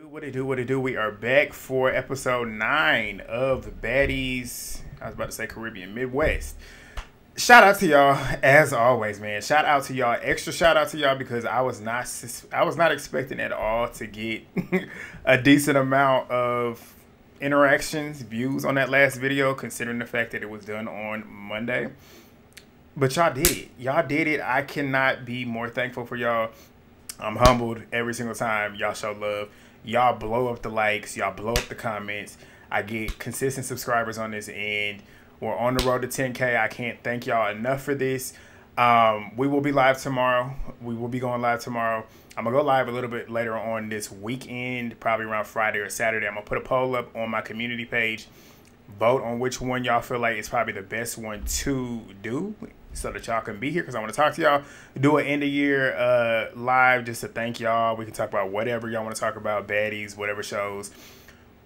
What it do? We are back for episode 9 of Baddies. I was about to say Caribbean Midwest. Shout out to y'all as always, man. Shout out to y'all. Extra shout out to y'all because I was not expecting at all to get a decent amount of interactions, views on that last video, considering the fact that it was done on Monday. But y'all did it. Y'all did it. I cannot be more thankful for y'all. I'm humbled every single time y'all show love. Y'all blow up the likes. Y'all blow up the comments. I get consistent subscribers on this end. We're on the road to 10K. I can't thank y'all enough for this. We will be live tomorrow. We will be going live tomorrow. I'm going to go live a little bit later on this weekend, probably around Friday or Saturday. I'm going to put a poll up on my community page. Vote on which one y'all feel like is probably the best one to do so that y'all can be here because I want to talk to y'all. Do an end of year live just to thank y'all. We can talk about whatever y'all want to talk about, baddies, whatever shows,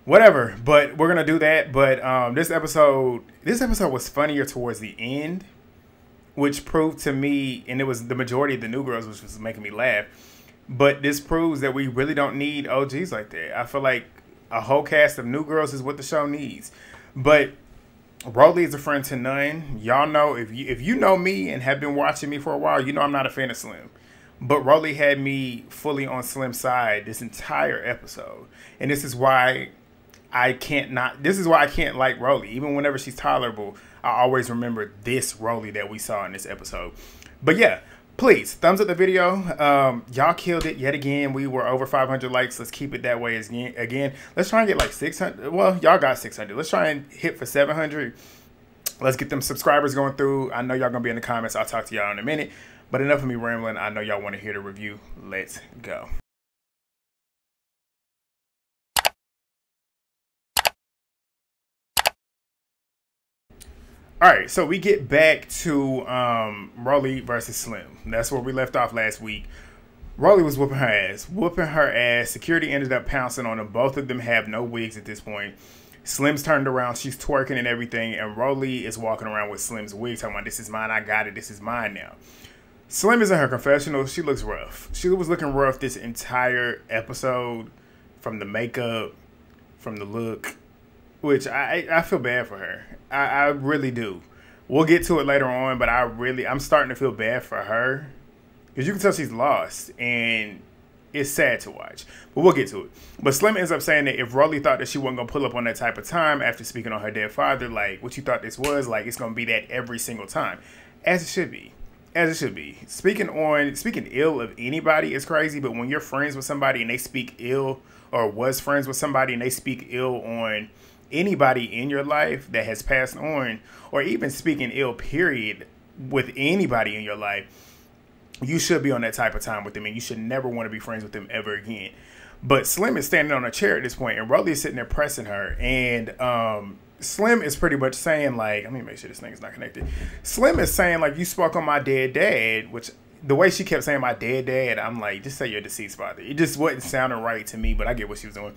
whatever. But we're going to do that. But this episode was funnier towards the end, which proved to me, and it was the majority of the new girls, which was making me laugh. But this proves that we really don't need OGs like that. I feel like a whole cast of new girls is what the show needs. But Rollie is a friend to none. Y'all know, if you know me and have been watching me for a while, you know I'm not a fan of Slim. But Rollie had me fully on Slim's side this entire episode. And this is why I can't like Rollie. Even whenever she's tolerable, I always remember this Rollie that we saw in this episode. But yeah, please, thumbs up the video. Y'all killed it yet again. We were over 500 likes. Let's keep it that way again. Let's try and get like 600. Well, y'all got 600. Let's try and hit for 700. Let's get them subscribers going through. I know y'all going to be in the comments. I'll talk to y'all in a minute. But enough of me rambling. I know y'all want to hear the review. Let's go. All right, so we get back to Rollie versus Slim. That's where we left off last week. Rollie was whooping her ass. Security ended up pouncing on them. Both of them have no wigs at this point. Slim's turned around. She's twerking and everything. And Rollie is walking around with Slim's wig, talking about, this is mine, I got it, this is mine now. Slim is in her confessional. She looks rough. She was looking rough this entire episode, from the makeup, from the look, which I feel bad for her. I really do. We'll get to it later on, but I'm starting to feel bad for her because you can tell she's lost, and it's sad to watch. But we'll get to it. But Slim ends up saying that if Rollie thought that she wasn't gonna pull up on that type of time after speaking on her dead father, like, what you thought this was, like, it's gonna be that every single time, as it should be. As it should be. Speaking ill of anybody is crazy, but when you're friends with somebody and they speak ill, or was friends with somebody and they speak ill on anybody in your life that has passed on, or even speaking ill period with anybody in your life, you should be on that type of time with them, and you should never want to be friends with them ever again. But Slim is standing on a chair at this point, and Rollie is sitting there pressing her, and Slim is pretty much saying, like, let me make sure this thing is not connected. Slim is saying, like, you spoke on my dead dad, which the way she kept saying my dead dad, I'm like, just say your deceased father. It just wasn't sounding right to me, but I get what she was doing.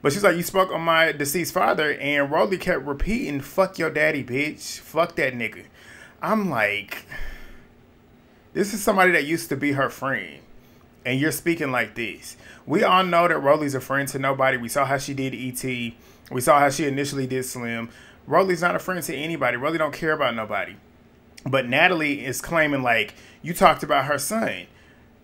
But she's like, you spoke on my deceased father, and Rollie kept repeating, fuck your daddy, bitch. Fuck that nigga. I'm like, this is somebody that used to be her friend, and you're speaking like this. We all know that Rollie's a friend to nobody. We saw how she did E.T. We saw how she initially did Slim. Rollie's not a friend to anybody. Rollie don't care about nobody. But Natalie is claiming, like, you talked about her son.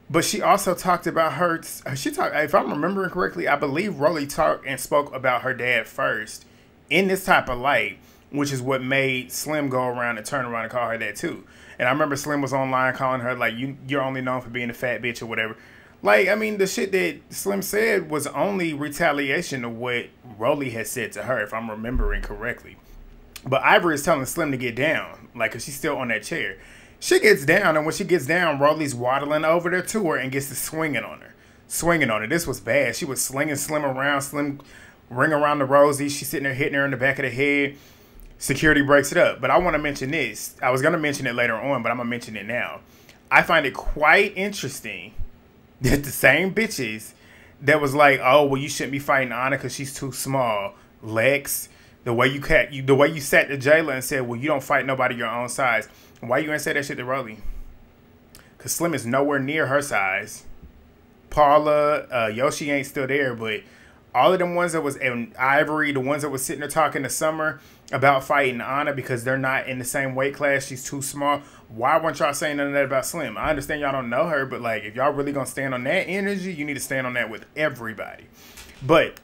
But she also talked about if I'm remembering correctly, I believe Rollie talked and spoke about her dad first in this type of light, which is what made Slim go around and turn around and call her that too. And I remember Slim was online calling her, like, you're only known for being a fat bitch or whatever. Like, I mean, the shit that Slim said was only retaliation of what Rollie had said to her, if I'm remembering correctly. But Ivory is telling Slim to get down, like, because she's still on that chair. She gets down, and when she gets down, Rollie's waddling over there to her and gets to swinging on her. This was bad. She was slinging Slim around, Slim ring around the rosy. She's sitting there hitting her in the back of the head. Security breaks it up. But I want to mention this. I was going to mention it later on, but I'm going to mention it now. I find it quite interesting that the same bitches that was like, oh, well, you shouldn't be fighting Anna because she's too small. Lex, the way you sat to Jela and said, well, you don't fight nobody your own size. Why you ain't say that shit to Rollie? Because Slim is nowhere near her size. Paula, Yoshi ain't still there, but All of them ones that was in Ivory, the ones that was sitting there talking to Summer about fighting Anna because they're not in the same weight class. She's too small. Why weren't y'all saying none of that about Slim? I understand y'all don't know her, but like if y'all really gonna stand on that energy, you need to stand on that with everybody. But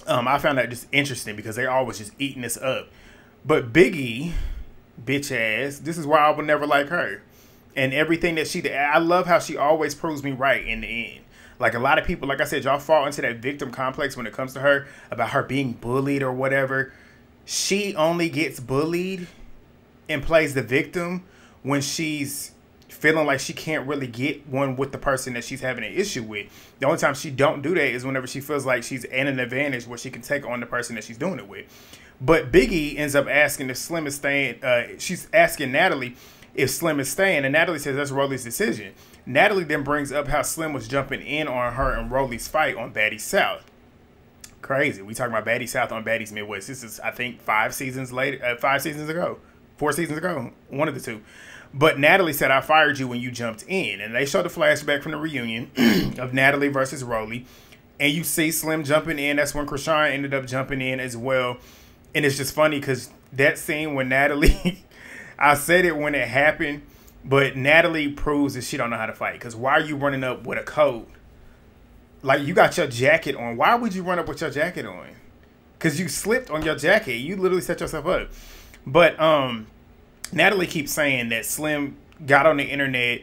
I found that just interesting because they always just eating this up. But Biggie, bitch ass, this is why I would never like her. And everything that she did, I love how she always proves me right in the end. Like a lot of people, like I said, y'all fall into that victim complex when it comes to her about her being bullied or whatever. She only gets bullied and plays the victim when she's feeling like she can't really get one with the person that she's having an issue with. The only time she don't do that is whenever she feels like she's in an advantage where she can take on the person that she's doing it with. But Biggie ends up asking if Slim is staying. She's asking Natalie if Slim is staying, and Natalie says that's Rollie's decision. Natalie then brings up how Slim was jumping in on her and Rollie's fight on Baddies South. Crazy. We talking about Baddies South on Baddies Midwest. This is, I think, 5 seasons later. 5 seasons ago. 4 seasons ago. One of the two. But Natalie said, I fired you when you jumped in. And they showed the flashback from the reunion of Natalie versus Rollie. And you see Slim jumping in. That's when Krishan ended up jumping in as well. And it's just funny because that scene when Natalie... I said it when it happened, but Natalie proves that she don't know how to fight. Because why are you running up with a coat? Like, you got your jacket on. Why would you run up with your jacket on? Because you slipped on your jacket. You literally set yourself up. But Natalie keeps saying that Slim got on the internet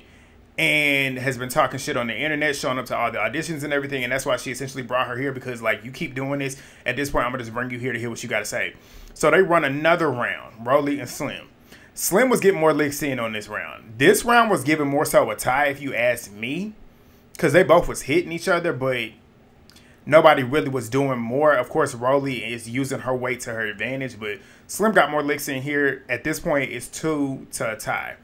and has been talking shit on the internet, showing up to all the auditions and everything. And that's why she essentially brought her here because, like, you keep doing this. At this point, I'm going to just bring you here to hear what you got to say. So they run another round, Rollie and Slim. Slim was getting more licks in on this round. This round was given more so a tie, if you ask me, because they both was hitting each other, but nobody really was doing more. Of course, Rollie is using her weight to her advantage, but Slim got more licks in here. At this point, it's 2 to a tie.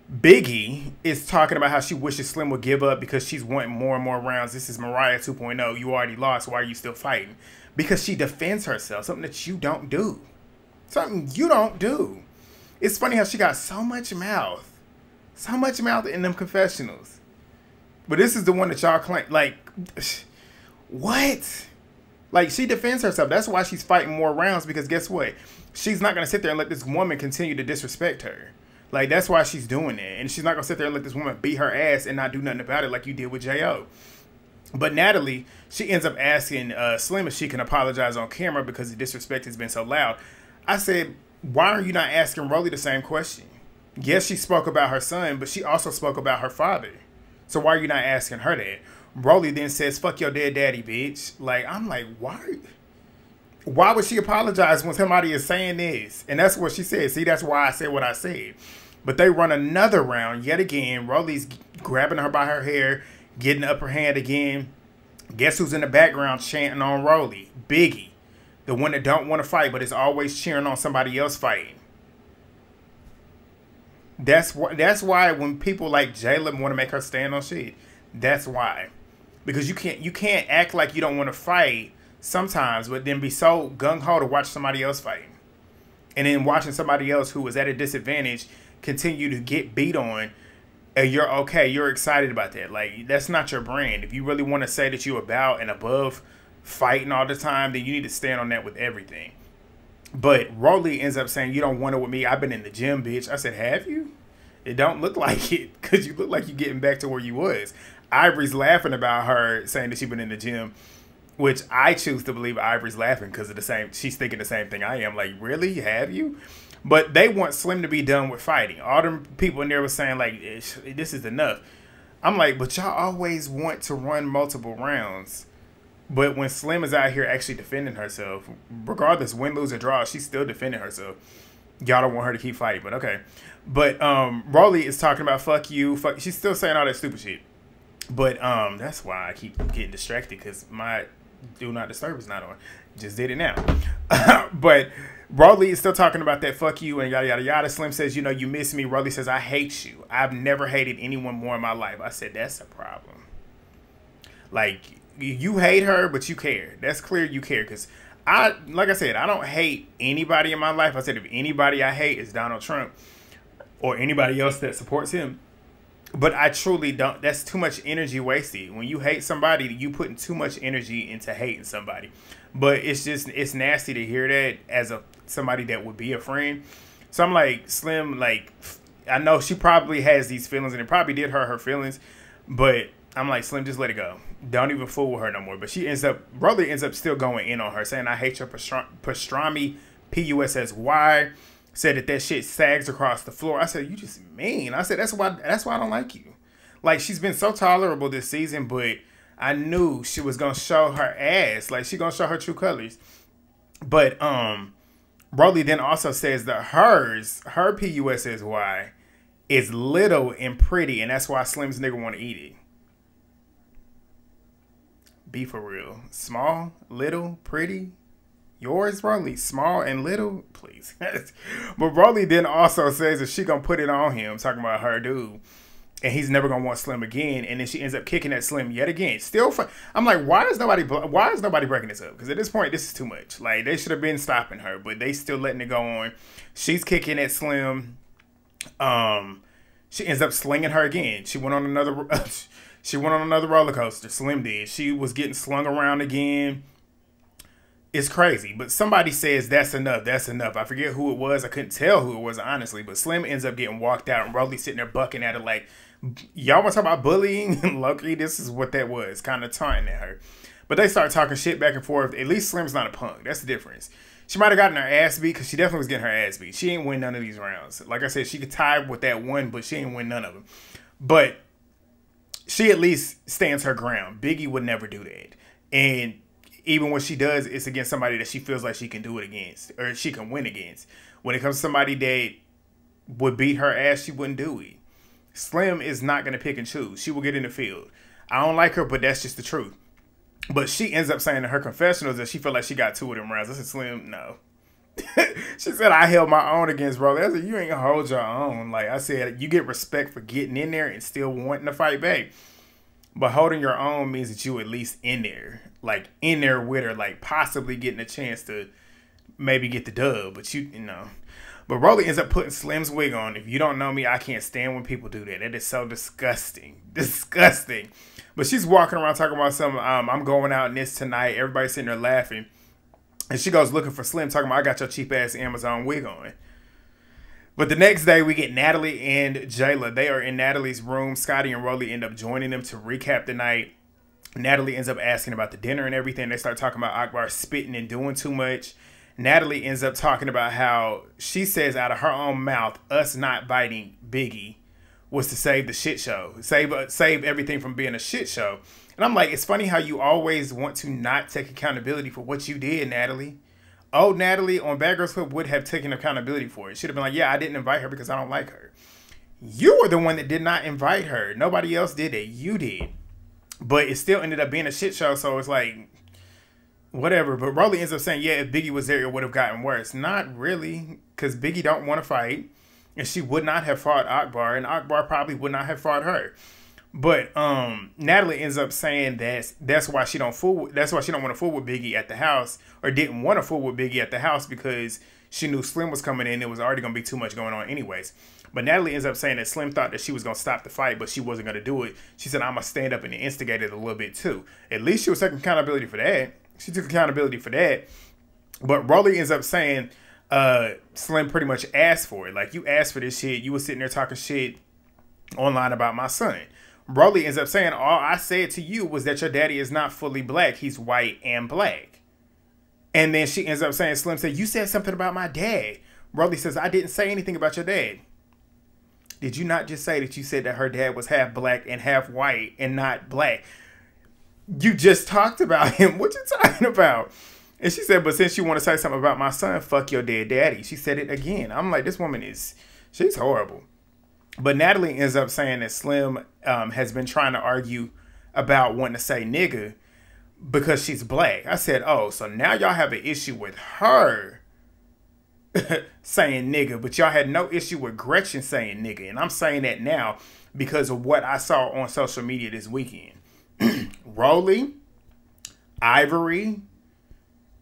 Biggie is talking about how she wishes Slim would give up because she's wanting more and more rounds. This is Mariah 2.0. You already lost. Why are you still fighting? Because she defends herself, something that you don't do. Something you don't do. It's funny how she got so much mouth. So much mouth in them confessionals. But this is the one that y'all claim. Like, what? Like, she defends herself. That's why she's fighting more rounds. Because guess what? She's not going to sit there and let this woman continue to disrespect her. Like, that's why she's doing it. And she's not going to sit there and let this woman beat her ass and not do nothing about it like you did with J.O. But Natalie, she ends up asking Slim if she can apologize on camera because the disrespect has been so loud. I said, why are you not asking Rollie the same question? Yes, she spoke about her son, but she also spoke about her father. So why are you not asking her that? Rollie then says, fuck your dead daddy, bitch. Like, I'm like, why? Why would she apologize when somebody is saying this? And that's what she said. See, that's why I said what I said. But they run another round yet again. Rollie's grabbing her by her hair, getting the upper hand again. Guess who's in the background chanting on Rollie? Biggie. The one that don't want to fight, but is always cheering on somebody else fighting. That's why when people like Jela want to make her stand on shit, that's why. Because you can't act like you don't want to fight sometimes, but then be so gung-ho to watch somebody else fighting. And then watching somebody else who is at a disadvantage continue to get beat on, and you're okay, you're excited about that. Like, that's not your brand. If you really want to say that you're about and above fighting all the time, then you need to stand on that with everything. But Rollie ends up saying, you don't want it with me. I've been in the gym, bitch. I said, have you? It don't look like it because you look like you're getting back to where you was. Ivory's laughing about her saying that she's been in the gym, which I choose to believe Ivory's laughing because of the same. She's thinking the same thing I am. Like, really? Have you? But they want Slim to be done with fighting. All them people in there was saying, like, this is enough. I'm like, but y'all always want to run multiple rounds. But when Slim is out here actually defending herself, regardless, win, lose, or draw, she's still defending herself. Y'all don't want her to keep fighting, but okay. But Rollie is talking about fuck you, fuck. She's still saying all that stupid shit. But that's why I keep getting distracted because my do not disturb is not on. Just did it now. But Rollie is still talking about that fuck you and yada yada yada. Slim says, you know, you miss me. Rollie says, I hate you. I've never hated anyone more in my life. I said, that's a problem. Like, you hate her, but you care. That's clear you care. Because like I said, I don't hate anybody in my life. I said, if anybody I hate is Donald Trump or anybody else that supports him. But I truly don't. That's too much energy wasted. When you hate somebody, you putting too much energy into hating somebody. But it's nasty to hear that as somebody that would be a friend. So I'm like, Slim, like, I know she probably has these feelings, and it probably did hurt her feelings. But I'm like, Slim, just let it go. Don't even fool with her no more. But Rollie ends up still going in on her, saying, I hate your pastrami, P-U-S-S-Y. Said that shit sags across the floor. I said, you just mean. I said, that's why I don't like you. Like, she's been so tolerable this season, but I knew she was going to show her ass. Like, she going to show her true colors. But, Rollie then also says that her P-U-S-S-Y, is little and pretty, and that's why Slim's nigga want to eat it. Be for real. Small, little, pretty. Yours, Rollie, small and little, please. But Rollie then also says that she gonna put it on him, talking about her dude, and he's never gonna want Slim again. And then she ends up kicking at Slim yet again. Still fun. I'm like, why is nobody breaking this up? Because at this point, this is too much. Like, they should have been stopping her, but they still letting it go on. She's kicking at Slim. She ends up slinging her again. She went on another. She went on another roller coaster. Slim did. She was getting slung around again. It's crazy, but somebody says that's enough. That's enough. I forget who it was. I couldn't tell who it was, honestly. But Slim ends up getting walked out, and Rollie sitting there bucking at her like, y'all want to talk about bullying? Luckily, this is what that was, kind of taunting at her. But they start talking shit back and forth. At least Slim's not a punk. That's the difference. She might have gotten her ass beat, because she definitely was getting her ass beat. She ain't win none of these rounds. Like I said, she could tie with that one, but she ain't win none of them. But she at least stands her ground. Biggie would never do that. And even when she does, it's against somebody that she feels like she can do it against, or she can win against. When it comes to somebody that would beat her ass, she wouldn't do it. Slim is not going to pick and choose. She will get in the field. I don't like her, but that's just the truth. But she ends up saying in her confessionals that she felt like she got 2 of them rounds. I said, Slim, no. She said, I held my own against Rollie. I said, you ain't going to hold your own. Like I said, you get respect for getting in there and still wanting to fight back. But holding your own means that you at least in there. Like, in there with her. Like, possibly getting a chance to maybe get the dub. But you know. But Rollie ends up putting Slim's wig on. If you don't know me, I can't stand when people do that. That is so disgusting. Disgusting. But she's walking around talking about something. I'm going out in this tonight. Everybody's sitting there laughing. And she goes looking for Slim, talking about, I got your cheap-ass Amazon wig on. But the next day, we get Natalie and Jela. They are in Natalie's room. Scotty and Rollie end up joining them to recap the night. Natalie ends up asking about the dinner and everything. They start talking about Akbar spitting and doing too much. Natalie ends up talking about how she says out of her own mouth, us not biting Biggie was to save the shit show. Save everything from being a shit show. And I'm like, it's funny how you always want to not take accountability for what you did, Natalie. Oh, Natalie on Bad Girls Club would have taken accountability for it. Should have been like, yeah, I didn't invite her because I don't like her. You were the one that did not invite her. Nobody else did it. You did. But it still ended up being a shit show. So it's like, whatever. But Rollie ends up saying, yeah, if Biggie was there, it would have gotten worse. Not really. Because Biggie don't want to fight. And she would not have fought Akbar. And Akbar probably would not have fought her. But Natalie ends up saying that's why she don't want to fool with Biggie at the house, or didn't want to fool with Biggie at the house, because she knew Slim was coming in. It was already going to be too much going on anyways. But Natalie ends up saying that Slim thought that she was going to stop the fight, but she wasn't going to do it. She said, I'm going to stand up and instigate it a little bit too. At least she was taking accountability for that. She took accountability for that. But Rollie ends up saying Slim pretty much asked for it. Like, you asked for this shit. You were sitting there talking shit online about my son. Rollie ends up saying, all I said to you was that your daddy is not fully black. He's white and black. And then she ends up saying, Slim said, you said something about my dad. Rollie says, I didn't say anything about your dad. Did you not just say that you said that her dad was half black and half white and not black? You just talked about him. What you talking about? And she said, but since you want to say something about my son, fuck your dead daddy. She said it again. I'm like, this woman she's horrible. But Natalie ends up saying that Slim has been trying to argue about wanting to say nigga because she's black. I said, oh, so now y'all have an issue with her saying nigga, but y'all had no issue with Gretchen saying nigga. And I'm saying that now because of what I saw on social media this weekend. Rollie, Ivory,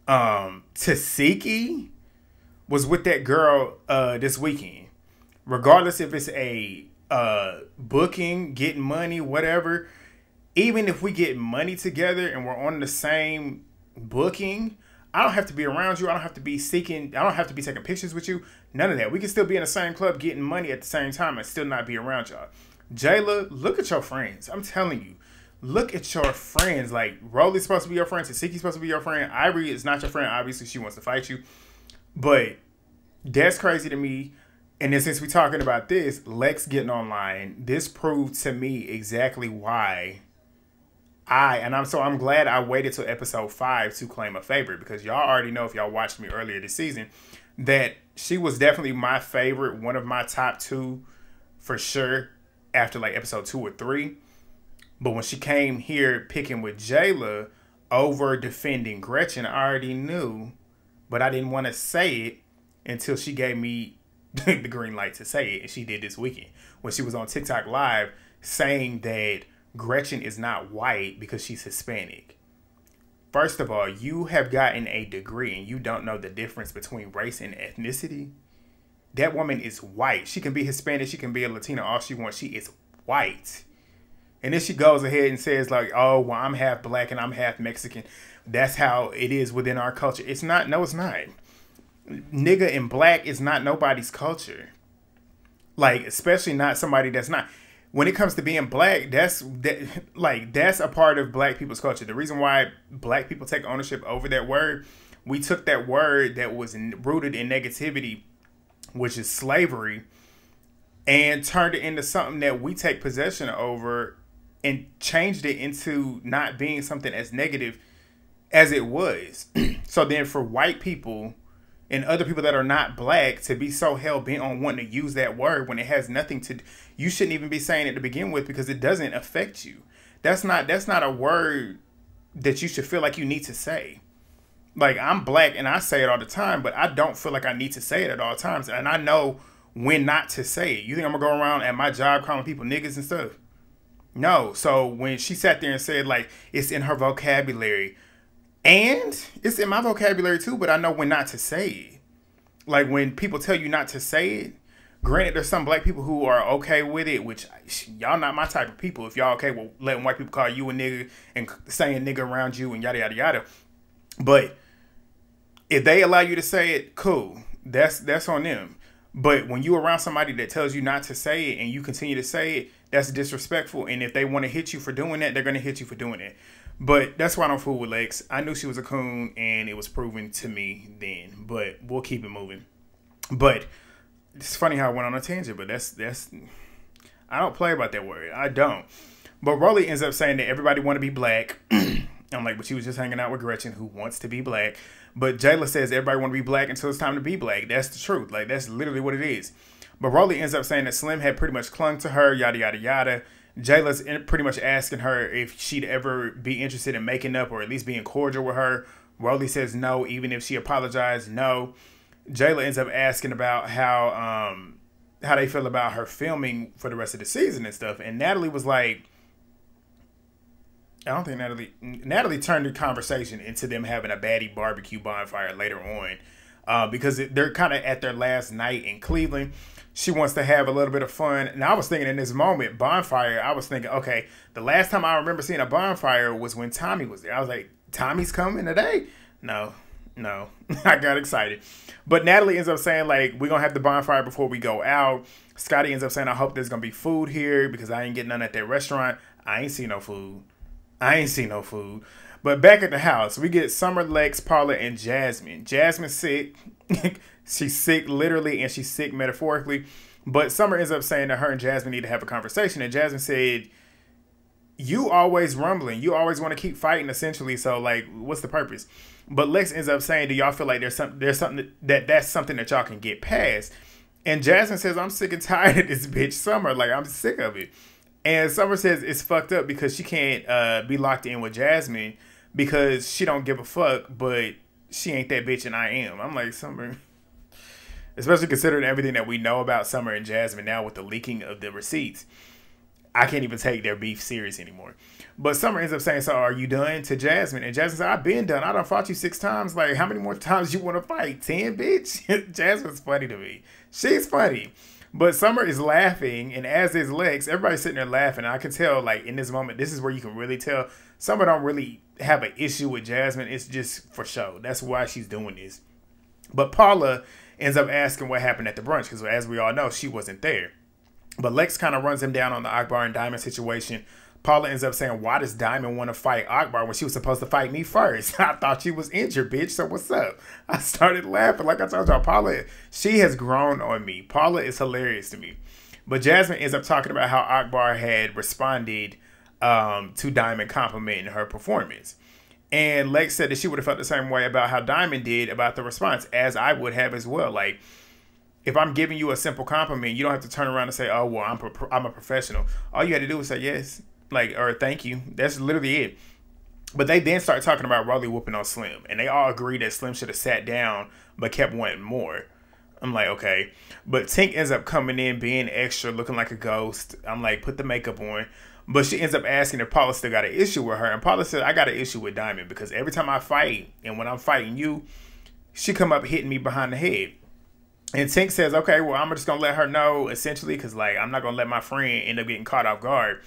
Tasiki was with that girl this weekend. Regardless if it's a booking, getting money, whatever. Even if we get money together and we're on the same booking, I don't have to be around you. I don't have to be taking pictures with you. None of that. We can still be in the same club getting money at the same time and still not be around y'all. Jela, look at your friends. I'm telling you. Look at your friends. Like, Rollie's supposed to be your friend. Tasika's supposed to be your friend. Ivory is not your friend. Obviously, she wants to fight you. But that's crazy to me. And then since we're talking about this, Lex getting online, this proved to me exactly why I'm glad I waited till episode 5 to claim a favorite, because y'all already know, if y'all watched me earlier this season, that she was definitely my favorite, one of my top 2 for sure after like episode 2 or 3. But when she came here picking with Jela over defending Gretchen, I already knew, but I didn't want to say it until she gave me the green light to say it. And she did this weekend when she was on TikTok live saying that Gretchen is not white because she's Hispanic. First of all, you have gotten a degree and you don't know the difference between race and ethnicity. That woman is white. She can be Hispanic. She can be a Latina. All she wants. She is white. And then she goes ahead and says like, oh, well, I'm half black and I'm half Mexican. That's how it is within our culture. It's not. No, it's not. Nigga and black is not nobody's culture. Like, especially not somebody that's not. When it comes to being black, that's a part of black people's culture. The reason why black people take ownership over that word, we took that word that was rooted in negativity, which is slavery, and turned it into something that we take possession over and changed it into not being something as negative as it was. So then for white people and other people that are not black to be so hell-bent on wanting to use that word when it has nothing to... You shouldn't even be saying it to begin with, because it doesn't affect you. That's not a word that you should feel like you need to say. Like, I'm black and I say it all the time, but I don't feel like I need to say it at all times. And I know when not to say it. You think I'm going to go around at my job calling people niggas and stuff? No. So when she sat there and said, like, it's in her vocabulary... And it's in my vocabulary too, but I know when not to say it. Like, when people tell you not to say it, granted, there's some black people who are okay with it, which y'all not my type of people. If y'all okay with letting white people call you a nigga and saying nigga around you and yada, yada, yada. But if they allow you to say it, cool. That's on them. But when you around somebody that tells you not to say it and you continue to say it, that's disrespectful. And if they want to hit you for doing that, they're going to hit you for doing it. But that's why I don't fool with Lex. I knew she was a coon, and it was proven to me then. But we'll keep it moving. But it's funny how I went on a tangent, but that's I don't play about that word. I don't. But Rollie ends up saying that everybody want to be black. I'm like, but she was just hanging out with Gretchen, who wants to be black. But Jela says everybody want to be black until it's time to be black. That's the truth. Like, that's literally what it is. But Rollie ends up saying that Slim had pretty much clung to her, yada, yada, yada. Jayla's pretty much asking her if she'd ever be interested in making up or at least being cordial with her. Rollie says no, even if she apologized, no. Jela ends up asking about how they feel about her filming for the rest of the season and stuff. And Natalie was like, I don't think Natalie turned the conversation into them having a baddie barbecue bonfire later on, because they're kind of at their last night in Cleveland. She wants to have a little bit of fun. And I was thinking in this moment, bonfire, I was thinking, okay, the last time I remember seeing a bonfire was when Tommy was there. I was like, Tommy's coming today? No. I got excited. But Natalie ends up saying, like, we're going to have the bonfire before we go out. Scotty ends up saying, I hope there's going to be food here because I ain't getting none at that restaurant. I ain't see no food. But back at the house, we get Summer, Lex, Paula, and Jazmin. Jazmin's sick. She's sick literally and she's sick metaphorically. But Summer ends up saying that her and Jazmin need to have a conversation. And Jazmin said, you always rumbling. You always want to keep fighting, essentially. So, like, what's the purpose? But Lex ends up saying, do y'all feel like there's something that's something that y'all can get past? And Jazmin says, I'm sick and tired of this bitch Summer. Like, I'm sick of it. And Summer says it's fucked up because she can't be locked in with Jazmin because she don't give a fuck, but she ain't that bitch and I am. I'm like, Summer... Especially considering everything that we know about Summer and Jazmin now with the leaking of the receipts. I can't even take their beef serious anymore. But Summer ends up saying, so are you done, to Jazmin? And Jazmin said, I've been done. I done fought you 6 times. Like, how many more times you want to fight? 10, bitch? Jazmin's funny to me. She's funny. But Summer is laughing, and as is Lex, everybody's sitting there laughing. And I can tell, like, in this moment, this is where you can really tell Summer don't really have an issue with Jazmin. It's just for show. That's why she's doing this. But Paula ends up asking what happened at the brunch, because as we all know, she wasn't there. But Lex kind of runs him down on the Akbar and Diamond situation. Paula ends up saying, why does Diamond want to fight Akbar when she was supposed to fight me first? I thought she was injured, bitch. So what's up? I started laughing. Like I told y'all, Paula, she has grown on me. Paula is hilarious to me. But Jazmin ends up talking about how Akbar had responded to Diamond complimenting her performance. And Lex said that she would have felt the same way about how Diamond did about the response, as I would have as well. Like, if I'm giving you a simple compliment, you don't have to turn around and say, oh, well, I'm a professional. All you had to do was say yes. Like, or thank you. That's literally it. But they then start talking about Rollie whooping on Slim. And they all agree that Slim should have sat down, but kept wanting more. I'm like, okay. But Tink ends up coming in, being extra, looking like a ghost. I'm like, put the makeup on. But she ends up asking if Paula still got an issue with her. And Paula said, I got an issue with Diamond. Because every time I fight, and when I'm fighting you, she come up hitting me behind the head. And Tink says, okay, well, I'm just going to let her know, essentially, because, like, I'm not going to let my friend end up getting caught off guard.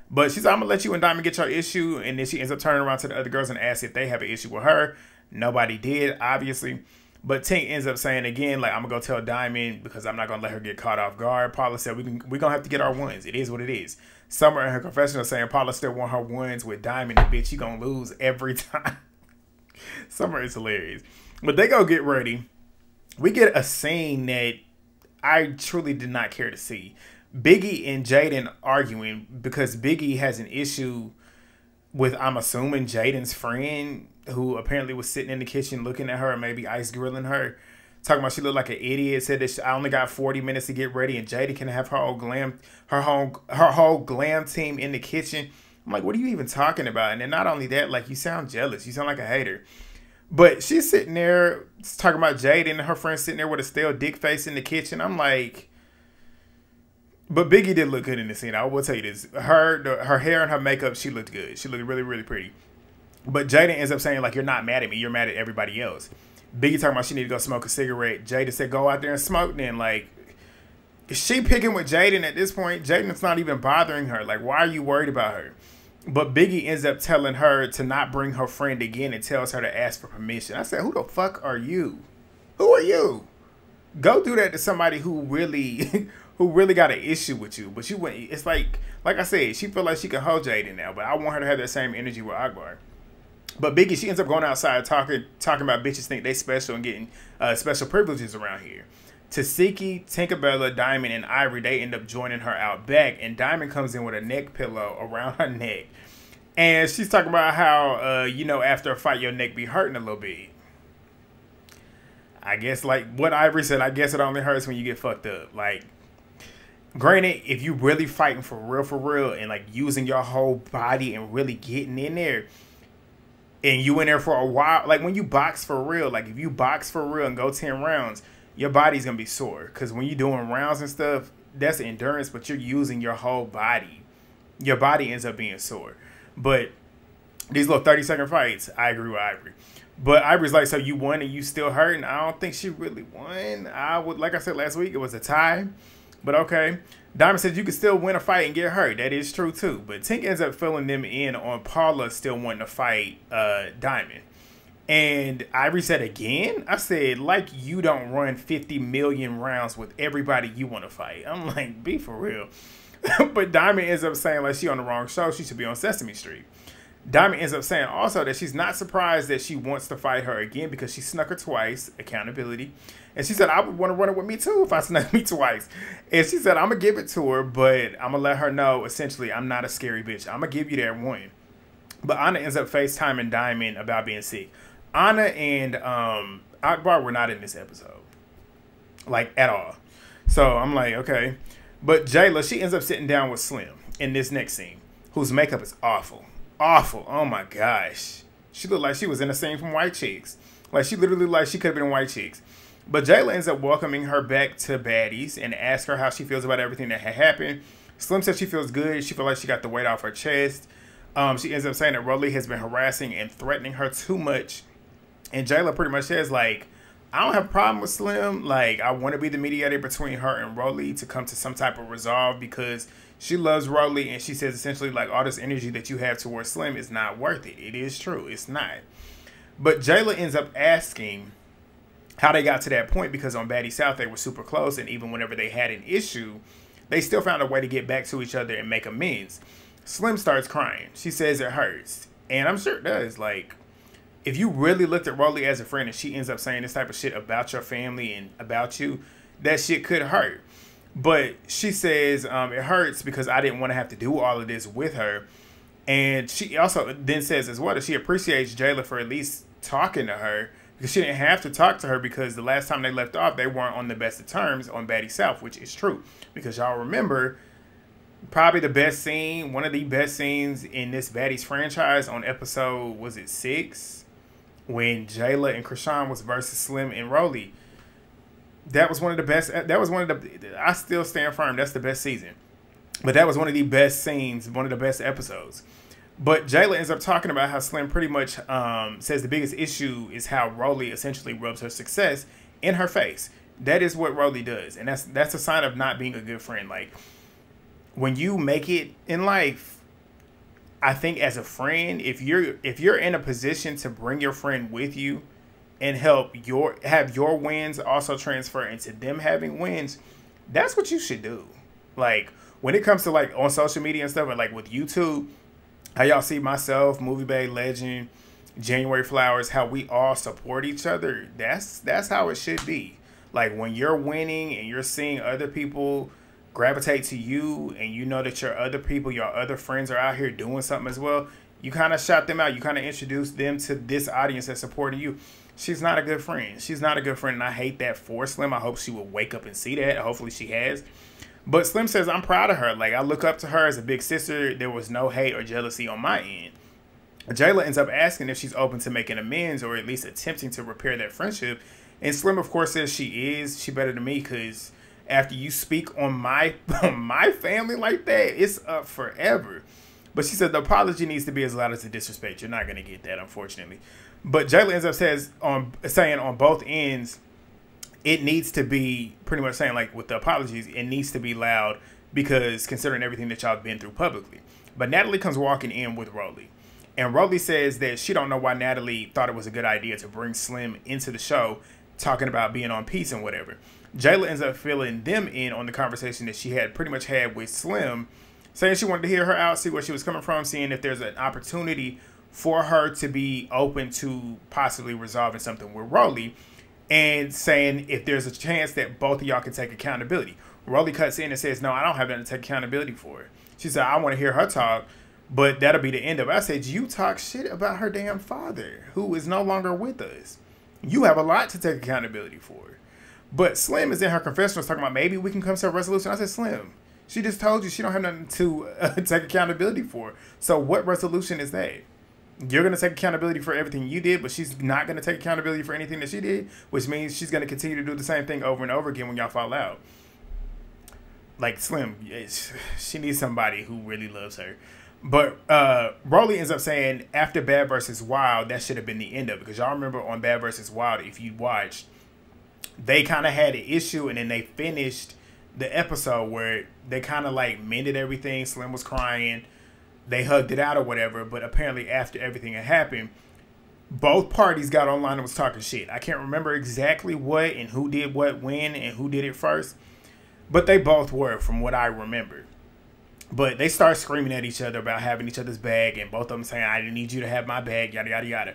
But she said, I'm going to let you and Diamond get your issue. And then she ends up turning around to the other girls and asks if they have an issue with her. Nobody did, obviously. But Tink ends up saying again, like, I'm going to go tell Diamond because I'm not going to let her get caught off guard. Paula said, we're going to have to get our ones. It is what it is. Summer in her confessional saying Paula still want her ones with Diamond. And bitch, she going to lose every time. Summer is hilarious. But they go get ready. We get a scene that I truly did not care to see. Biggie and Jaidyn arguing because Biggie has an issue with, I'm assuming, Jaden's friend, who apparently was sitting in the kitchen looking at her and maybe ice grilling her, talking about she looked like an idiot, said that I only got 40 minutes to get ready and Jaidyn can have her whole glam team in the kitchen. I'm like, what are you even talking about? And then not only that, like, you sound jealous. You sound like a hater. But she's sitting there talking about Jaidyn and her friend sitting there with a stale dick face in the kitchen. I'm like, but Biggie did look good in the scene. I will tell you this. Her hair and her makeup, she looked good. She looked really, really pretty. But Jaidyn ends up saying, like, you're not mad at me. You're mad at everybody else. Biggie talking about she need to go smoke a cigarette. Jaidyn said, go out there and smoke then. Like, is she picking with Jaidyn at this point? Jaden's not even bothering her. Like, why are you worried about her? But Biggie ends up telling her to not bring her friend again and tells her to ask for permission. I said, who the fuck are you? Who are you? Go do that to somebody who really... who really got an issue with you. But you wouldn't. It's like I said, she feel like she can hold Jaidyn now. But I want her to have that same energy with Akbar. But Biggie, she ends up going outside talking about bitches think they special and getting special privileges around here. Tasiki, Tinkerbella, Diamond, and Ivory, they end up joining her out back. And Diamond comes in with a neck pillow around her neck. And she's talking about how, you know, after a fight, your neck be hurting a little bit. I guess, like what Ivory said, I guess it only hurts when you get fucked up. Like, granted, if you really fighting for real, and like using your whole body and really getting in there, and you in there for a while, like when you box for real, like if you box for real and go 10 rounds, your body's going to be sore. Because when you're doing rounds and stuff, that's endurance, but you're using your whole body. Your body ends up being sore. But these little 30-second fights, I agree with Ivory. But Ivory's like, so you won and you still hurting? I don't think she really won. Like I said last week, it was a tie. But okay. Diamond said you could still win a fight and get hurt. That is true too. But Tink ends up filling them in on Paula still wanting to fight Diamond. And Ivory said again? I said, like you don't run 50 million rounds with everybody you want to fight. I'm like, be for real. But Diamond ends up saying like she on the wrong show. She should be on Sesame Street. Diamond ends up saying also that she's not surprised that she wants to fight her again because she snuck her twice. Accountability. And she said, I would want to run it with me too if I snuck me twice. And she said, I'm going to give it to her, but I'm going to let her know, essentially, I'm not a scary bitch. I'm going to give you that one. But Anna ends up FaceTiming Diamond about being sick. Anna and Akbar were not in this episode. Like, at all. So, I'm like, okay. But Jela, she ends up sitting down with Slim in this next scene, whose makeup is awful. Awful. Oh, my gosh. She looked like she was in a scene from White Chicks. Like, she literally like she could have been in White Chicks. But Jayla ends up welcoming her back to Baddies and asks her how she feels about everything that had happened. Slim says she feels good. She feels like she got the weight off her chest. She ends up saying that Rollie has been harassing and threatening her too much. And Jayla pretty much says, like, I don't have a problem with Slim. Like, I want to be the mediator between her and Rollie to come to some type of resolve because she loves Rollie, and she says essentially like all this energy that you have towards Slim is not worth it. It is true. It's not. But Jela ends up asking how they got to that point because on Baddies South they were super close, and even whenever they had an issue, they still found a way to get back to each other and make amends. Slim starts crying. She says it hurts. And I'm sure it does. Like, if you really looked at Rollie as a friend and she ends up saying this type of shit about your family and about you, that shit could hurt. But she says it hurts because I didn't want to have to do all of this with her. And she also then says as well that she appreciates Jela for at least talking to her, because she didn't have to talk to her because the last time they left off, they weren't on the best of terms on Baddies South, which is true. Because y'all remember, probably the best scene, one of the best scenes in this Baddies franchise on episode, was it 6? When Jela and Krishan was versus Slim and Rollie. That was one of the best. That was one of the, I still stand firm, that's the best season. But that was one of the best scenes, one of the best episodes. But Jela ends up talking about how Slim pretty much says the biggest issue is how Rollie essentially rubs her success in her face. That is what Rollie does. And that's a sign of not being a good friend. Like, when you make it in life, I think as a friend, if you're in a position to bring your friend with you and have your wins also transfer into them having wins, that's what you should do. Like, when it comes to like on social media and stuff, and like with YouTube, how y'all see myself, Movie Bay Legend, January Flowers, how we all support each other, that's how it should be. Like, when you're winning and you're seeing other people gravitate to you, and you know that your other people, your other friends are out here doing something as well, you kind of shout them out. You kind of introduce them to this audience that's supporting you. She's not a good friend. She's not a good friend, and I hate that for Slim. I hope she will wake up and see that. Hopefully she has. But Slim says, I'm proud of her. Like, I look up to her as a big sister. There was no hate or jealousy on my end. Jayla ends up asking if she's open to making amends or at least attempting to repair that friendship. And Slim, of course, says she is. She better than me, because after you speak on my family like that, it's up forever. But she said the apology needs to be as loud as the disrespect. You're not going to get that, unfortunately. But Jayla ends up saying on both ends, it needs to be pretty much saying, like, with the apologies, it needs to be loud because considering everything that y'all been through publicly. But Natalie comes walking in with Rollie. And Rollie says that she don't know why Natalie thought it was a good idea to bring Slim into the show, talking about being on peace and whatever. Jayla ends up filling them in on the conversation that she had pretty much had with Slim, saying she wanted to hear her out, see where she was coming from, seeing if there's an opportunity for her to be open to possibly resolving something with Rollie, and saying if there's a chance that both of y'all can take accountability. Rollie cuts in and says, no, I don't have nothing to take accountability for. She said, I want to hear her talk, but that'll be the end of it. I said, you talk shit about her damn father, who is no longer with us. You have a lot to take accountability for. But Slim is in her confessionals talking about maybe we can come to a resolution. I said, Slim, she just told you she don't have nothing to take accountability for. So what resolution is that? You're going to take accountability for everything you did, but she's not going to take accountability for anything that she did, which means she's going to continue to do the same thing over and over again when y'all fall out. Like, Slim, she needs somebody who really loves her. But Rollie ends up saying after Bad vs. Wild, that should have been the end of it. Because y'all remember on Bad vs. Wild, if you watched, they kind of had an issue, and then they finished the episode where they kind of like mended everything. Slim was crying. They hugged it out or whatever. But apparently after everything had happened, both parties got online and was talking shit. I can't remember exactly what and who did what when and who did it first. But they both were, from what I remember. But they start screaming at each other about having each other's bag, and both of them saying, I didn't need you to have my bag, yada, yada, yada.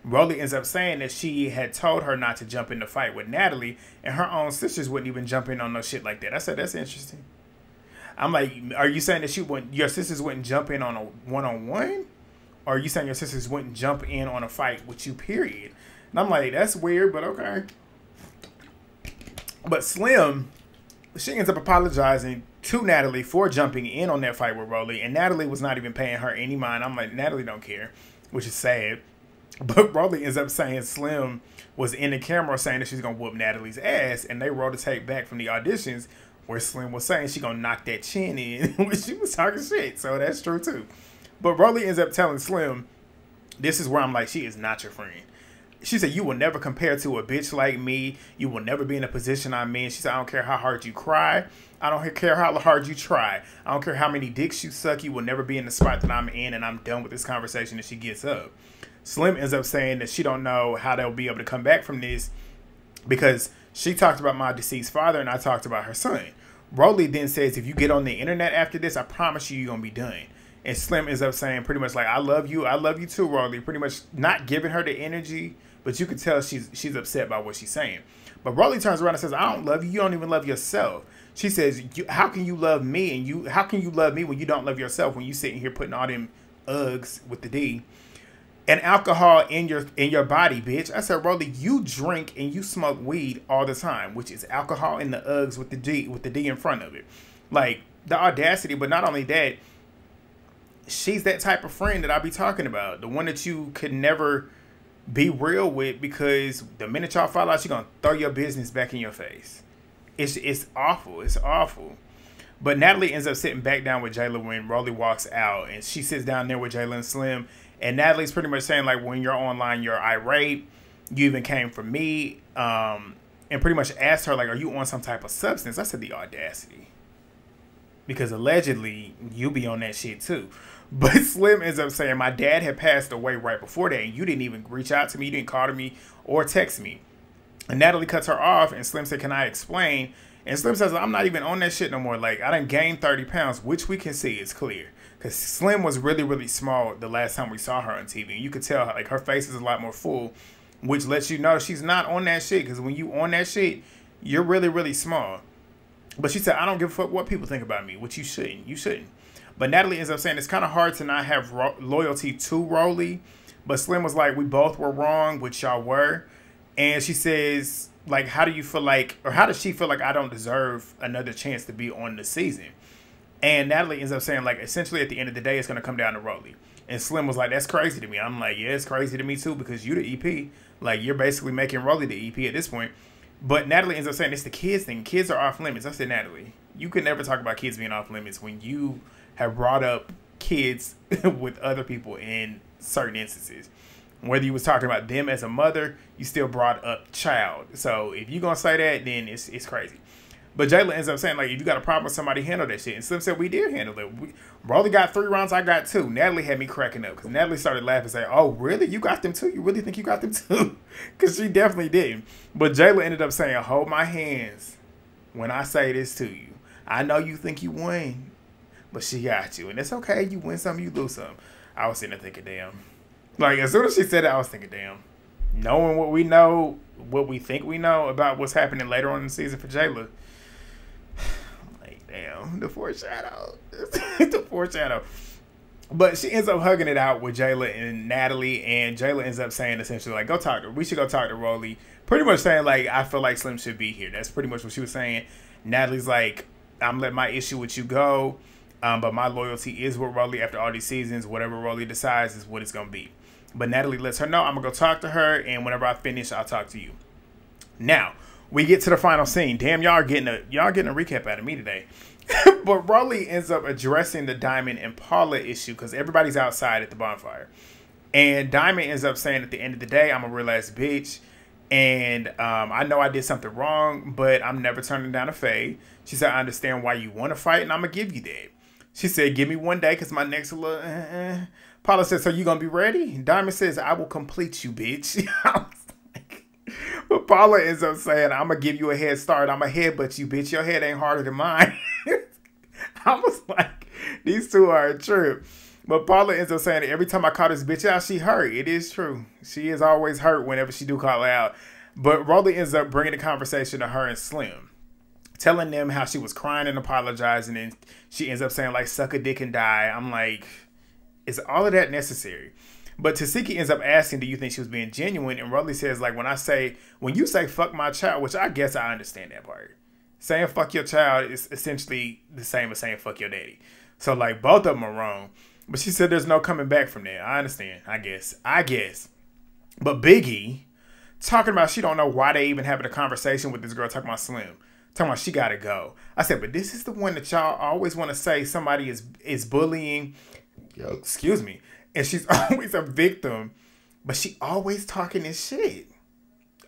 Rollie ends up saying that she had told her not to jump in the fight with Natalie, and her own sisters wouldn't even jump in on no shit like that. I said, that's interesting. I'm like, are you saying that your sisters wouldn't jump in on a one-on-one? Or are you saying your sisters wouldn't jump in on a fight with you, period? And I'm like, that's weird, but okay. But Slim, she ends up apologizing to Natalie for jumping in on that fight with Rollie, and Natalie was not even paying her any mind. I'm like, Natalie don't care, which is sad. But Rollie ends up saying Slim was in the camera saying that she's going to whoop Natalie's ass, and they rolled the tape back from the auditions where Slim was saying she going to knock that chin in when she was talking shit. So that's true too. But Rollie ends up telling Slim, this is where I'm like, she is not your friend. She said, you will never compare to a bitch like me. You will never be in a position I'm in. She said, I don't care how hard you cry. I don't care how hard you try. I don't care how many dicks you suck. You will never be in the spot that I'm in, and I'm done with this conversation. And she gets up. Slim ends up saying that she don't know how they'll be able to come back from this because she talked about my deceased father and I talked about her son. Rollie then says, if you get on the internet after this, I promise you're going to be done. And Slim ends up saying pretty much like, I love you too, Rollie. Pretty much not giving her the energy, but you can tell she's upset by what she's saying. But Rollie turns around and says, I don't love you. You don't even love yourself. She says, how can you love me? And how can you love me when you don't love yourself? When you sitting here putting all them Uggs with the D and alcohol in your body, bitch. I said, Rollie, you drink and you smoke weed all the time, which is alcohol in the Uggs with the D in front of it. Like the audacity, but not only that, she's that type of friend that I be talking about. The one that you could never be real with because the minute y'all fall out, she's gonna throw your business back in your face. It's awful. It's awful. But Natalie ends up sitting back down with Jela when Rollie walks out, and she sits down there with Jela and Slim. And Natalie's pretty much saying like, when you're online, you're irate. You even came for me, and pretty much asked her like, are you on some type of substance? I said, the audacity, because allegedly you be on that shit too. But Slim ends up saying my dad had passed away right before that, and you didn't even reach out to me, you didn't call to me or text me. And Natalie cuts her off, and Slim said, can I explain? And Slim says, I'm not even on that shit no more. Like, I done gained 30 pounds, which we can see is clear. Because Slim was really, really small the last time we saw her on TV. And you could tell, like, her face is a lot more full, which lets you know she's not on that shit. Because when you on that shit, you're really, really small. But she said, I don't give a fuck what people think about me, which you shouldn't. You shouldn't. But Natalie ends up saying it's kind of hard to not have loyalty to Rollie. But Slim was like, we both were wrong, which y'all were. And she says, like, how do you feel like, or how does she feel like I don't deserve another chance to be on the season? And Natalie ends up saying, like, essentially at the end of the day, it's going to come down to Rollie. And Slim was like, that's crazy to me. I'm like, yeah, it's crazy to me too, because you the EP. Like, you're basically making Rollie the EP at this point. But Natalie ends up saying it's the kids thing. Kids are off limits. I said, Natalie, you could never talk about kids being off limits when you have brought up kids with other people in certain instances. Whether you was talking about them as a mother, you still brought up child. So if you're going to say that, then it's crazy. But Jayla ends up saying, like, if you got a problem with somebody, handle that shit. And Slim said, we did handle it. Rollie got 3 rounds, I got 2. Natalie had me cracking up because Natalie started laughing and saying, oh, really? You got them too? You really think you got them too? Because she definitely didn't. But Jayla ended up saying, hold my hands when I say this to you. I know you think you won, but she got you. And it's okay. You win some, you lose some. I was sitting there thinking, damn. Like, as soon as she said it, I was thinking, damn. Knowing what we know, what we think we know about what's happening later on in the season for Jayla, like, damn, the foreshadow. The foreshadow. But she ends up hugging it out with Jayla and Natalie, and Jayla ends up saying essentially, like, go talk to her. We should go talk to Rollie. Pretty much saying, like, I feel like Slim should be here. That's pretty much what she was saying. Natalie's like, I'm letting my issue with you go, but my loyalty is with Rollie after all these seasons. Whatever Rollie decides is what it's going to be. But Natalie lets her know, I'm going to go talk to her, and whenever I finish, I'll talk to you. Now, we get to the final scene. Damn, y'all getting a recap out of me today. But Rollie ends up addressing the Diamond and Paula issue because everybody's outside at the bonfire. And Diamond ends up saying at the end of the day, I'm a real ass bitch. And I know I did something wrong, but I'm never turning down a fade. She said, I understand why you want to fight, and I'm going to give you that. She said, give me one day because my neck's a little... Paula says, so you going to be ready? Diamond says, I will complete you, bitch. I was like... But Paula ends up saying, I'm going to give you a head start. I'm going to headbutt you, bitch. Your head ain't harder than mine. I was like, these two are a trip. But Paula ends up saying that every time I call this bitch out, she hurt. It is true. She is always hurt whenever she do call her out. But Rollie ends up bringing the conversation to her and Slim, telling them how she was crying and apologizing. And she ends up saying, like, suck a dick and die. I'm like, is all of that necessary? But Tasiki ends up asking, do you think she was being genuine? And Rollie says, like, when you say fuck my child, which I guess I understand that part. Saying fuck your child is essentially the same as saying fuck your daddy. So, like, both of them are wrong. But she said there's no coming back from there. I understand. I guess. But Biggie, talking about she don't know why they even having a conversation with this girl talking about Slim. Talking about she got to go. I said, but this is the one that y'all always want to say somebody is bullying. Excuse me. And she's always a victim But she always talking this shit.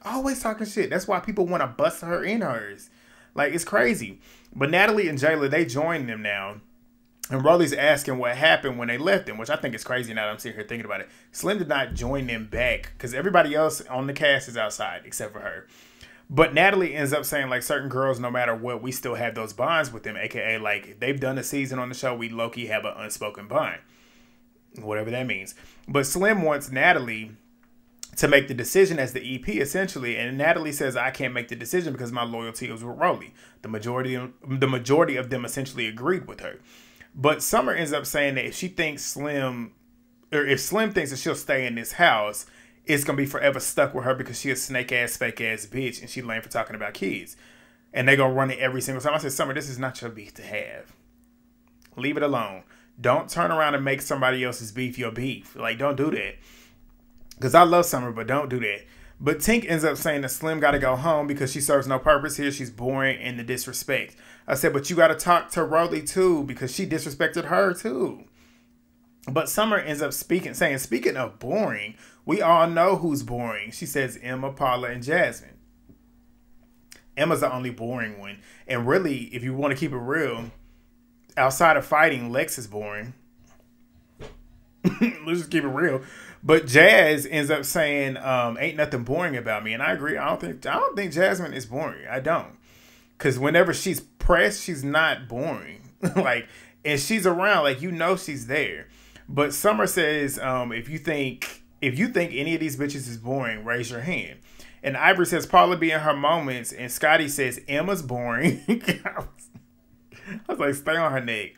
Always talking shit. That's why people want to bust her in hers. Like, it's crazy. But Natalie and Jela, they join them now. And Rollie's asking what happened when they left them, which I think is crazy now that I'm sitting here thinking about it. Slim did not join them back because everybody else on the cast is outside except for her. But Natalie ends up saying, like, certain girls, no matter what, we still have those bonds with them. AKA, like, they've done a season on the show. We low-key have an unspoken bond. Whatever that means. But Slim wants Natalie to make the decision as the EP, essentially. And Natalie says, I can't make the decision because my loyalty is with Rollie. The majority of them essentially agreed with her. But Summer ends up saying that if she thinks Slim, or if Slim thinks that she'll stay in this house, it's going to be forever stuck with her because she a snake-ass, fake-ass bitch and she lame for talking about kids. And they going to run it every single time. I said, Summer, this is not your beef to have. Leave it alone. Don't turn around and make somebody else's beef your beef. Like, don't do that. Because I love Summer, but don't do that. But Tink ends up saying that Slim got to go home because she serves no purpose here. She's boring and the disrespect. I said, but you got to talk to Rollie too because she disrespected her too. But Summer ends up saying, speaking of boring, we all know who's boring. She says Emma, Paula, and Jazmin. Emma's the only boring one. And really, if you want to keep it real, outside of fighting, Lex is boring. Let's just keep it real. But Jazz ends up saying, ain't nothing boring about me. And I agree. I don't think Jazmin is boring. I don't. Because whenever she's pressed, she's not boring. Like, and she's around, like, you know she's there. But Summer says, if you think any of these bitches is boring, raise your hand. And Ivory says Paula be in her moments, and Scotty says Emma's boring. I was like, stay on her neck.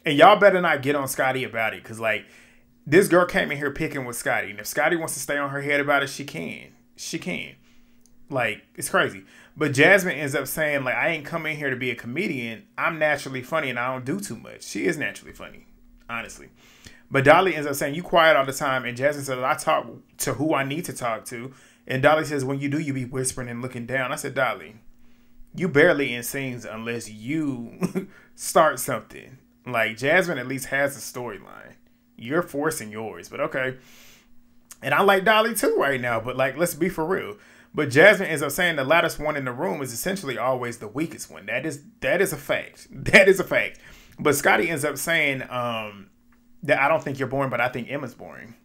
And y'all better not get on Scotty about it, because, like, this girl came in here picking with Scotty. And if Scotty wants to stay on her head about it, she can. She can. Like, it's crazy. But Jazmin ends up saying, like, I ain't come in here to be a comedian. I'm naturally funny and I don't do too much. She is naturally funny, honestly. But Dolly ends up saying, you quiet all the time. And Jazmin says, I talk to who I need to talk to. And Dolly says, when you do, you be whispering and looking down. I said, Dolly, you barely in scenes unless you start something. Like, Jazmin at least has a storyline. You're forcing yours, but okay. And I like Dolly too right now, but, like, let's be for real. But Jazmin ends up saying the loudest one in the room is essentially always the weakest one. That is a fact. That is a fact. But Scotty ends up saying that I don't think you're boring, but I think Emma's boring.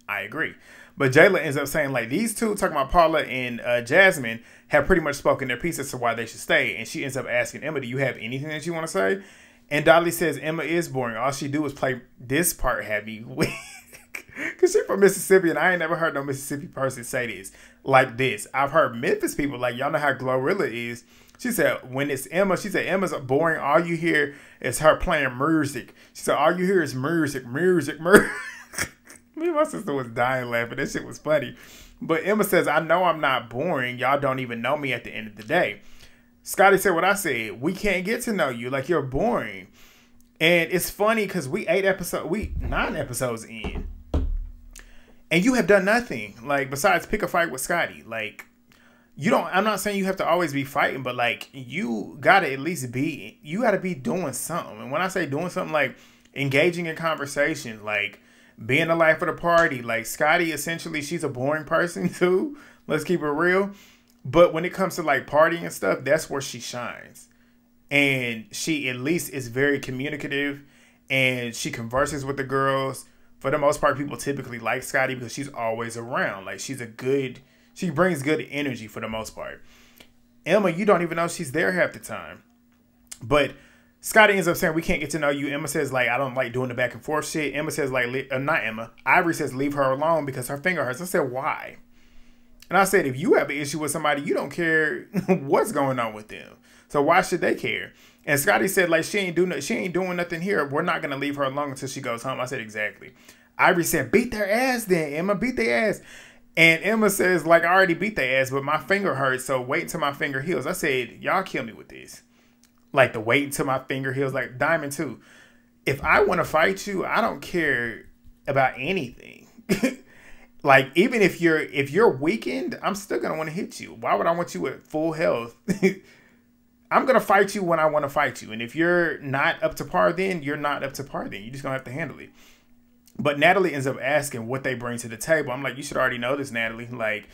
I agree. But Jela ends up saying, like, these two, talking about Paula and Jazmin, have pretty much spoken their piece as to why they should stay. And she ends up asking Emma, do you have anything that you want to say? And Dolly says Emma is boring. All she do is play this part heavy. Because she's from Mississippi, and I ain't never heard no Mississippi person say this like this. I've heard Memphis people, like, y'all know how Glorilla is. She said, when it's Emma, she said, Emma's boring. All you hear is her playing music. She said, all you hear is music. Me and my sister was dying laughing. That shit was funny. But Emma says, I know I'm not boring. Y'all don't even know me at the end of the day. Scotty said what I said. We can't get to know you. Like, you're boring. And it's funny because we 9 episodes in. And you have done nothing. Like, besides pick a fight with Scotty. Like, I'm not saying you have to always be fighting, but, like, you gotta at least be doing something. And when I say doing something, like, engaging in conversation, like, being the life of the party. Like, Scotty, essentially, she's a boring person too. Let's keep it real. But when it comes to, like, partying and stuff, that's where she shines. And she at least is very communicative, and she converses with the girls. For the most part, people typically like Scotty because she's always around. Like, she brings good energy for the most part. Emma, you don't even know she's there half the time. But Scotty ends up saying, we can't get to know you. Emma says, like, I don't like doing the back and forth shit. Emma says, like, not Emma. Ivory says, leave her alone because her finger hurts. I said, why? And I said, if you have an issue with somebody, you don't care what's going on with them. So why should they care? And Scotty said, like, she ain't doing nothing here. We're not going to leave her alone until she goes home. I said, exactly. Ivory said, beat their ass then, Emma. Beat their ass. And Emma says, like, I already beat their ass, but my finger hurts, so wait until my finger heals. I said, y'all kill me with this. Like, the wait until my finger heals. Like, Diamond too. If I want to fight you, I don't care about anything. Like, even if you're weakened, I'm still going to want to hit you. Why would I want you at full health? I'm going to fight you when I want to fight you. And if you're not up to par then, you're not up to par then. You're just going to have to handle it. But Natalie ends up asking what they bring to the table. I'm like, you should already know this, Natalie. Like,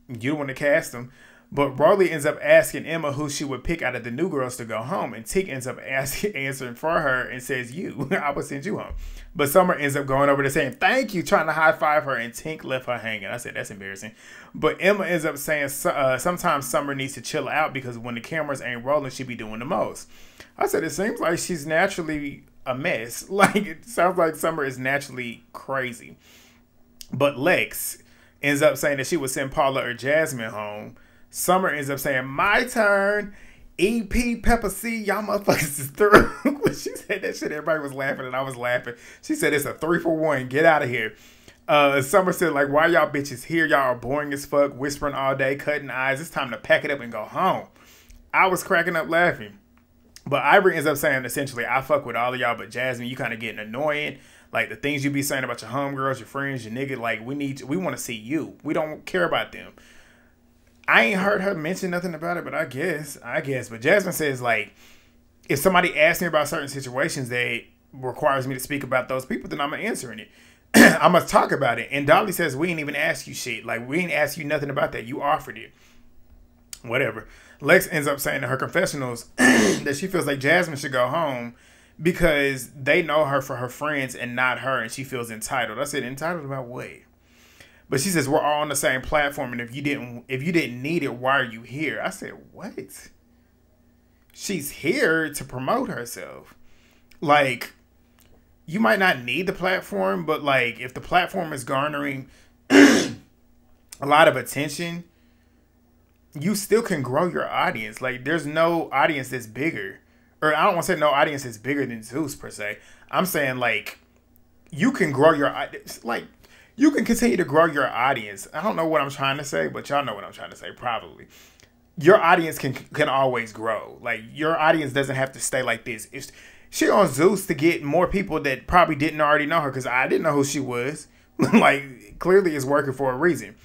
you don't want to cast them. But Rollie ends up asking Emma who she would pick out of the new girls to go home. And Tink ends up answering for her and says, you. I would send you home. But Summer ends up going over to saying, thank you, trying to high-five her. And Tink left her hanging. I said, that's embarrassing. But Emma ends up saying sometimes Summer needs to chill out because when the cameras ain't rolling, she be doing the most. I said, it seems like she's naturally a mess. Like, it sounds like Summer is naturally crazy. But Lex ends up saying that she would send Paula or Jazmin home. Summer ends up saying, my turn. EP, Pepper C, y'all motherfuckers is through. When she said that shit, everybody was laughing and I was laughing. She said, it's a 3-for-1. Get out of here. Summer said, like, why y'all bitches here? Y'all are boring as fuck, whispering all day, cutting eyes. It's time to pack it up and go home. I was cracking up laughing. But Ivory ends up saying, essentially, I fuck with all of y'all, but Jazmin, you kind of getting annoying. Like, the things you be saying about your homegirls, your friends, your nigga, like, we want to see you. We don't care about them. I ain't heard her mention nothing about it, but I guess. But Jazmin says, like, if somebody asks me about certain situations that requires me to speak about those people, then I'm answering it. I must talk about it. And Dolly says, we ain't even ask you shit. Like, we ain't ask you nothing about that. You offered it. Whatever. Lex ends up saying in her confessionals that she feels like Jazmin should go home because they know her for her friends and not her, and she feels entitled. I said, entitled about what? But she says, we're all on the same platform, and if you didn't need it, why are you here? I said, what? She's here to promote herself. Like, you might not need the platform, but like, if the platform is garnering a lot of attention, you still can grow your audience. Like, there's no audience that's bigger. Or I don't want to say no audience that's bigger than Zeus, per se. I'm saying, like, you can grow your audience. Like, you can continue to grow your audience. I don't know what I'm trying to say, but y'all know what I'm trying to say, probably. Your audience can always grow. Like, your audience doesn't have to stay like this. She on Zeus to get more people that probably didn't already know her, because I didn't know who she was. Like, clearly it's working for a reason.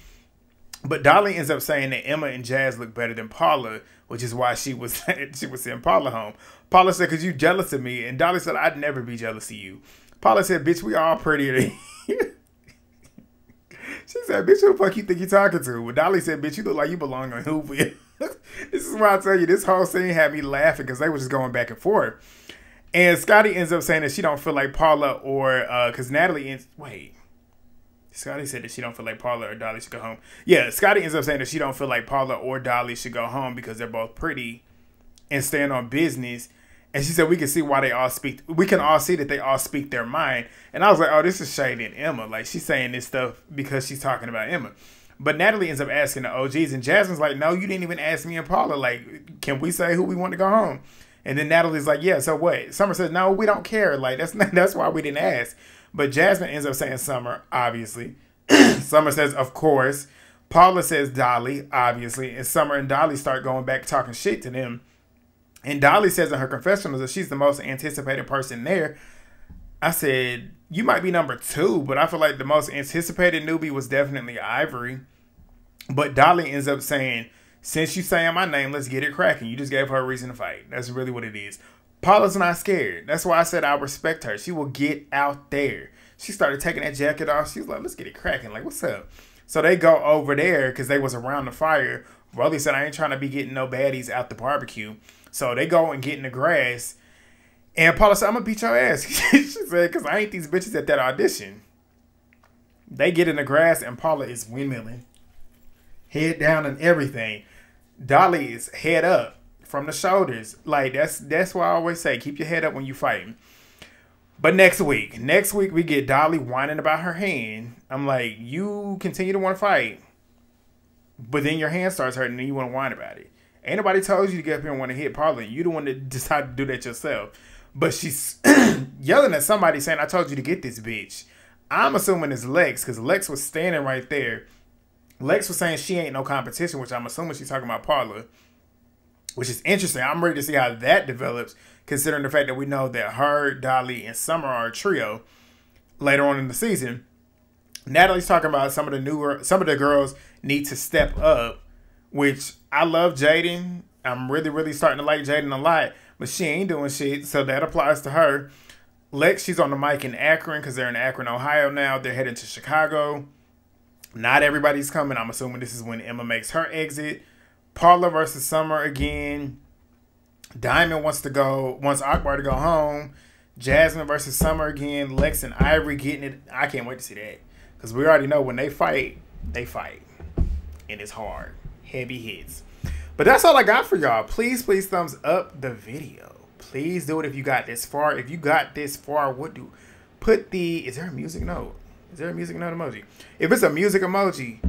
But Dolly ends up saying that Emma and Jazz look better than Paula, which is why she was sending Paula home. Paula said, because you jealous of me. And Dolly said, I'd never be jealous of you. Paula said, bitch, we all prettier than you. She said, bitch, who the fuck you think you talking to? Well, Dolly said, bitch, you look like you belong on Whoville. This is why I tell you, this whole scene had me laughing because they were just going back and forth. And Scotty ends up saying that she don't feel like Paula or, because Natalie Scotty said that she don't feel like Paula or Dolly should go home. Yeah, Scotty ends up saying that she don't feel like Paula or Dolly should go home because they're both pretty and stand on business. And she said we can see why they all speak. We can all see that they all speak their mind. And I was like, oh, this is Shady and Emma. Like, she's saying this stuff because she's talking about Emma. But Natalie ends up asking the OGs. And Jazmin's like, no, you didn't even ask me and Paula. Like, can we say who we want to go home? And then Natalie's like, yeah, so what? Summer says, no, we don't care. Like, that's why we didn't ask. But Jazmin ends up saying Summer, obviously. Summer says, of course. Paula says Dolly, obviously. And Summer and Dolly start going back talking shit to them. And Dolly says in her confessionals that she's the most anticipated person there. I said, you might be number 2, but I feel like the most anticipated newbie was definitely Ivory. But Dolly ends up saying, since you saying my name, let's get it cracking. You just gave her a reason to fight. That's really what it is. Paula's not scared. That's why I said I respect her. She will get out there. She started taking that jacket off. She was like, let's get it cracking. Like, what's up? So they go over there because they was around the fire. Rollie said, I ain't trying to be getting no baddies out the barbecue. So they go and get in the grass. And Paula said, I'm going to beat your ass. She said, because I ain't these bitches at that audition. They get in the grass and Paula is windmilling. Head down and everything. Dolly is head up from the shoulders. Like, that's why I always say, keep your head up when you fighting. But next week we get Dolly whining about her hand. I'm like, you continue to want to fight, but then your hand starts hurting and you want to whine about it. Ain't nobody told you to get up here and want to hit Paula. You the one that decided to do that yourself. But she's yelling at somebody saying, I told you to get this bitch. I'm assuming it's Lex, because Lex was standing right there. Lex was saying she ain't no competition, which I'm assuming she's talking about Paula, which is interesting. I'm ready to see how that develops, considering the fact that we know that her, Dolly, and Summer are a trio later on in the season. Natalie's talking about some of the girls need to step up, which I love Jaidyn. I'm really, really starting to like Jaidyn a lot, but she ain't doing shit, so that applies to her. Lex, she's on the mic in Akron because they're in Akron, Ohio now. They're heading to Chicago. Not everybody's coming. I'm assuming this is when Emma makes her exit. Paula versus Summer again. Diamond wants Akbar to go home. Jazmin versus Summer again. Lex and Ivory getting it. I can't wait to see that. Because we already know when they fight. And it's hard. Heavy hits. But that's all I got for y'all. Please thumbs up the video. Please do it if you got this far. If you got this far, is there a music note? Is there a music note emoji? If it's a music emoji,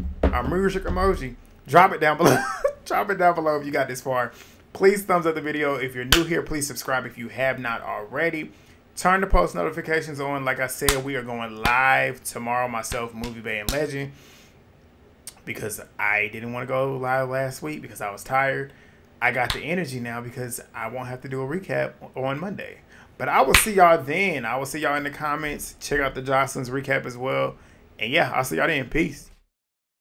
drop it down below. Drop it down below if you got this far. Please thumbs up the video. If you're new here, please subscribe if you have not already. Turn the post notifications on. Like I said, we are going live tomorrow, myself, Movie Bay, and Legend. Because I didn't want to go live last week because I was tired. I got the energy now because I won't have to do a recap on Monday. But I will see y'all then. I will see y'all in the comments. Check out the Jocelyn's recap as well. And yeah, I'll see y'all then. Peace.